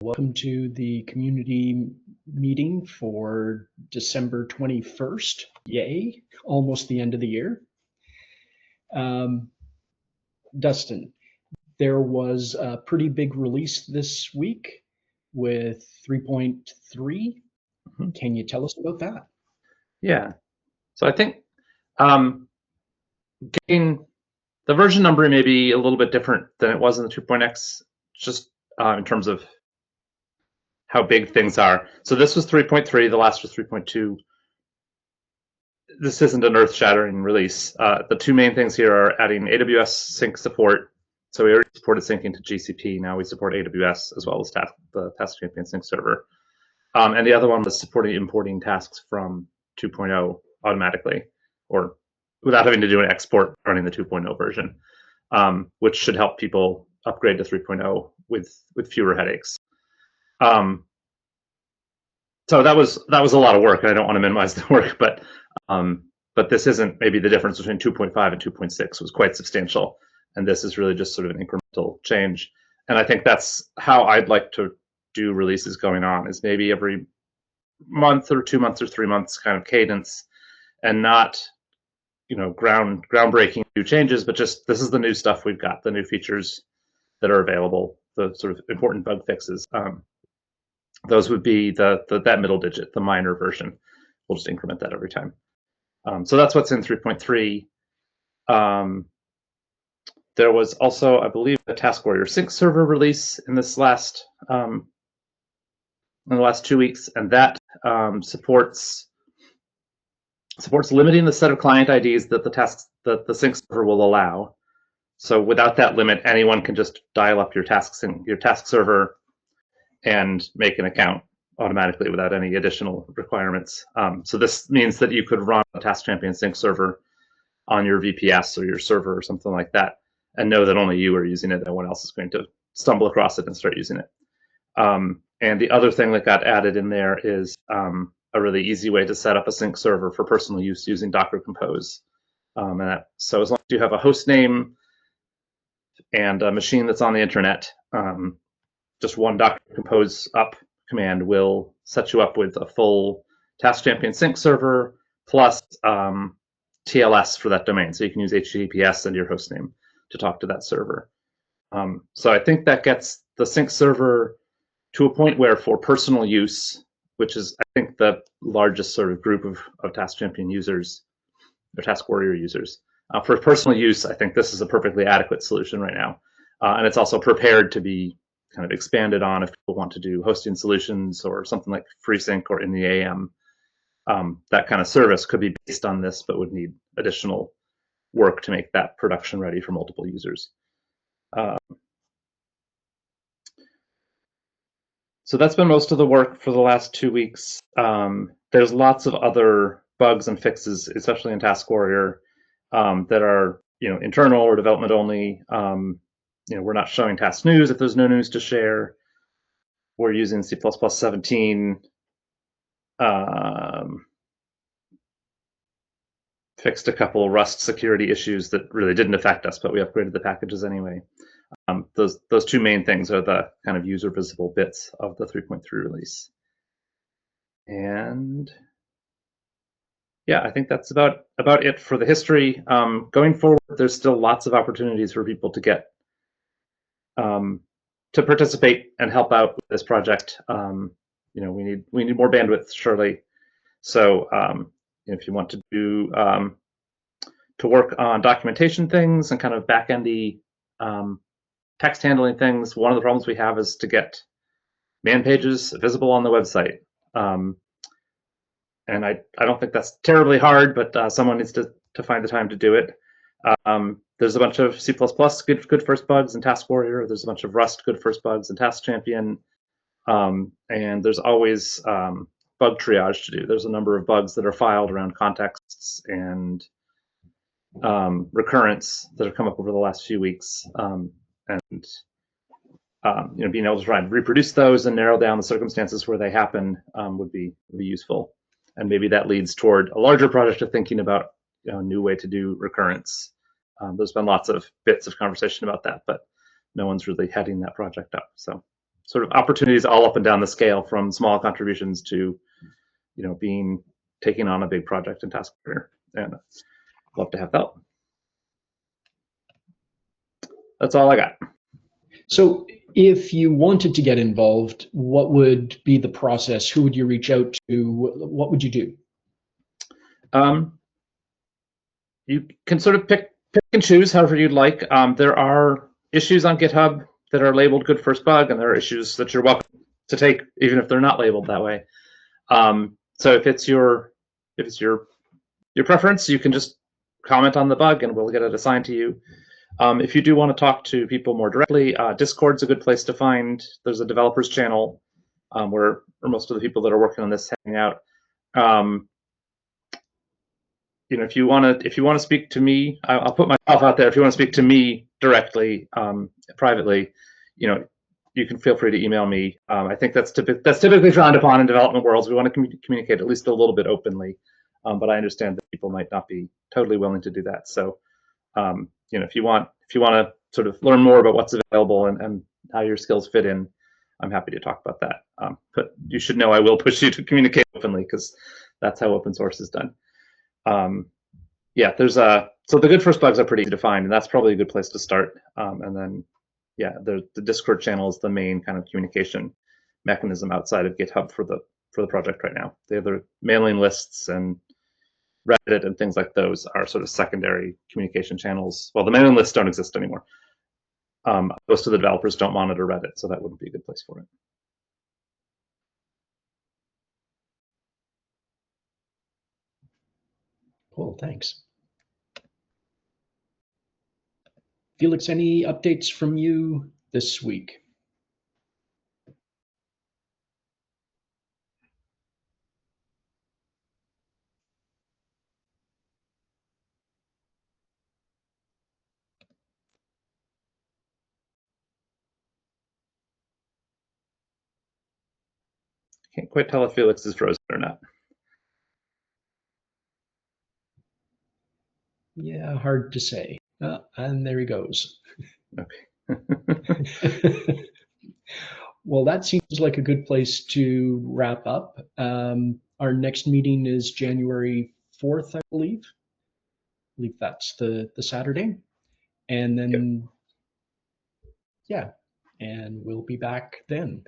Welcome to the community meeting for December 21st. Yay, almost the end of the year. Dustin, there was a pretty big release this week with 3.3. Can you tell us about that? Yeah, so I think getting the version number may be a little bit different than it was in the 2.x, just in terms of how big things are. So this was 3.3, the last was 3.2. This isn't an earth-shattering release. The two main things here are adding AWS sync support. So we already supported syncing to GCP. Now we support AWS as well as the Task Champion sync server. And the other one was supporting importing tasks from 2.0 automatically, or without having to do an export running the 2.0 version, which should help people upgrade to 3.0 with fewer headaches. So that was a lot of work, and I don't want to minimize the work, but this isn't maybe the difference between 2.5 and 2.6 was quite substantial, and this is really just sort of an incremental change. And I think that's how I'd like to do releases going on, is maybe every month or 2 months or 3 months kind of cadence, and not groundbreaking new changes, but just this is the new stuff we've got, the new features that are available, the sort of important bug fixes. Those would be that middle digit, the minor version. We'll just increment that every time. So that's what's in 3.3. There was also, I believe, a TaskWarrior sync server release in this last in the last 2 weeks, and that supports limiting the set of client IDs that the sync server will allow. So without that limit, anyone can just dial up your task server and make an account automatically without any additional requirements. So this means that you could run a Task Champion sync server on your VPS or your server or something like that, and know that only you are using it, no one else is going to stumble across it and start using it. And the other thing that got added in there is a really easy way to set up a sync server for personal use using Docker Compose. So as long as you have a host name and a machine that's on the internet, just one Docker Compose up command will set you up with a full Task Champion sync server plus TLS for that domain. So you can use HTTPS and your host name to talk to that server. So I think that gets the sync server to a point where, for personal use, which is, I think, the largest sort of group of Task Champion users, or TaskWarrior users, for personal use, I think this is a perfectly adequate solution right now. And it's also prepared to be kind of expanded on if people want to do hosting solutions or something like FreeSync or in the AM. That kind of service could be based on this, but would need additional work to make that production ready for multiple users. So that's been most of the work for the last 2 weeks. There's lots of other bugs and fixes, especially in TaskWarrior, that are internal or development only. We're not showing task news if there's no news to share. We're using C++ 17. Fixed a couple Rust security issues that really didn't affect us, but we upgraded the packages anyway. Those two main things are the kind of user visible bits of the 3.3 release. And yeah, I think that's about it for the history. Going forward, there's still lots of opportunities for people to get to participate and help out with this project. We need more bandwidth, surely. So if you want to do to work on documentation things and kind of back-endy text handling things, one of the problems we have is to get man pages visible on the website. And I don't think that's terribly hard, but someone needs to find the time to do it. There's a bunch of C++ good first bugs in TaskWarrior. There's a bunch of Rust good first bugs in Task Champion. And there's always bug triage to do. There's a number of bugs that are filed around contexts and recurrence that have come up over the last few weeks. Being able to try and reproduce those and narrow down the circumstances where they happen would be useful. And maybe that leads toward a larger project of thinking about a new way to do recurrence. There's been lots of bits of conversation about that, but no one's really heading that project up. So sort of opportunities all up and down the scale, from small contributions to, taking on a big project in TaskWarrior, and love to have help. That's all I got. So if you wanted to get involved, what would be the process? Who would you reach out to? What would you do? You can sort of pick and choose however you'd like. There are issues on GitHub that are labeled Good First Bug, and there are issues that you're welcome to take, even if they're not labeled that way. So if it's your preference, you can just comment on the bug, and we'll get it assigned to you. If you do want to talk to people more directly, Discord's a good place to find. There's a developers channel where most of the people that are working on this hang out. If you want to speak to me, I'll put myself out there. If you want to speak to me directly, privately, you can feel free to email me. I think that's typically frowned upon in development worlds. We want to communicate at least a little bit openly, but I understand that people might not be totally willing to do that. So, if you want to sort of learn more about what's available and how your skills fit in, I'm happy to talk about that. But you should know I will push you to communicate openly, because that's how open source is done. So the Good First Bugs are pretty easy to find, and that's probably a good place to start. And then, the Discord channel is the main kind of communication mechanism outside of GitHub for the project right now. The other mailing lists and Reddit and things like those are sort of secondary communication channels. Well, the mailing lists don't exist anymore. Most of the developers don't monitor Reddit, so that wouldn't be a good place for it. Cool, thanks. Felix, any updates from you this week? Can't quite tell if Felix is frozen or not. Yeah, hard to say. And there he goes. Okay. Well, that seems like a good place to wrap up. Our next meeting is January 4th, I believe. I believe that's the Saturday. And then, and we'll be back then.